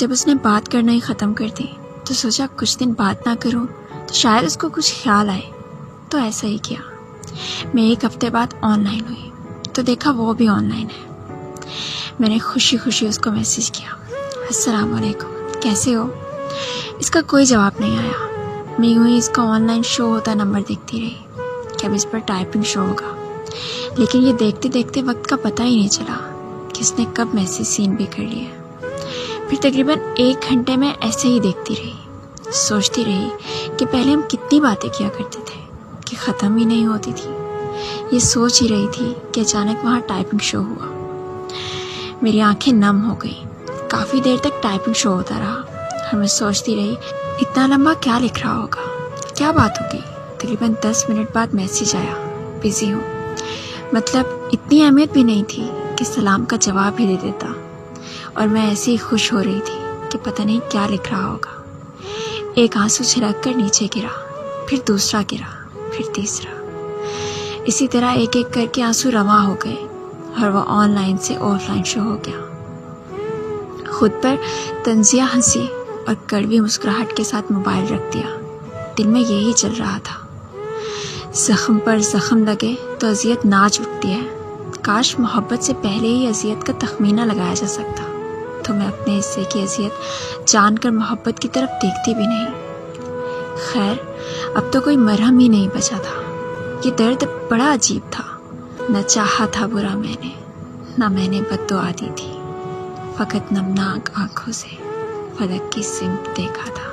جب اس نے بات کرنا ہی ختم کر دی تو سوچا کچھ دن بات نہ کروں تو شاید اس کو کچھ خیال آئے، تو ایسا ہی کیا۔ میں 1 ہفتے بعد آن لائن ہوئی تو دیکھا وہ بھی آن لائن ہے۔ میں نے خوشی خوشی اس کو میسیج کیا، السلام علیکم، کیسے ہو؟ اس کا کوئی جواب نہیں آیا۔ میں یوں ہی اس کا آن لائن شو ہوتا نمبر دیکھتی رہی کہ اب اس پر ٹائپنگ شو ہوگا، لیکن یہ دیکھتے دیکھتے وقت کا پتہ ہی نہیں چلا کہ اس نے کب میسیج سین بھی کر لیا۔ پھر تقریباً 1 گھنٹے میں ایسے ہی دیکھتی رہی، سوچتی رہی کہ پہلے ہم کتنی باتیں کیا کرتے تھے کہ ختم ہی نہیں ہوتی تھی۔ یہ سوچ ہی رہی تھی کہ اچانک وہاں ٹائپنگ شو ہوا۔ میری آنکھیں نم ہو گئی۔ کافی دیر تک ٹائپنگ شو ہوتا رہا اور میں سوچتی رہی اتنا لمبا کیا لکھ رہا ہوگا، کیا بات ہوگی۔ تقریباً 10 منٹ بعد میسیج آیا، بزی ہوں۔ مطلب اتنی اہمیت بھی نہیں تھی کہ سلام کا جواب ہی دے دیتا، اور میں ایسے ہی خوش ہو رہی تھی کہ پتہ نہیں کیا لکھ رہا ہوگا۔ ایک آنسو چھلک کر نیچے گرا، پھر دوسرا گرا، پھر تیسرا۔ اسی طرح ایک ایک کر کے آنسو رواں ہو گئے اور وہ آن لائن سے آف لائن شو ہو گیا۔ خود پر طنزیہ ہنسی اور کڑوی مسکراہٹ کے ساتھ موبائل رکھ دیا۔ دل میں یہی چل رہا تھا، زخم پر زخم لگے تو اذیت ناچ اٹھتی ہے۔ کاش محبت سے پہلے ہی اذیت کا تخمینہ لگایا جا سکتا تو میں اپنے حصے کی اذیت جان کر محبت کی طرف دیکھتی بھی نہیں۔ خیر، اب تو کوئی مرہم ہی نہیں بچا تھا۔ یہ درد بڑا عجیب تھا، نہ چاہا تھا برا میں نے، نہ میں نے بد دعا دی تھی، فقط نمناک آنکھوں سے فلک کی سمت دیکھا تھا۔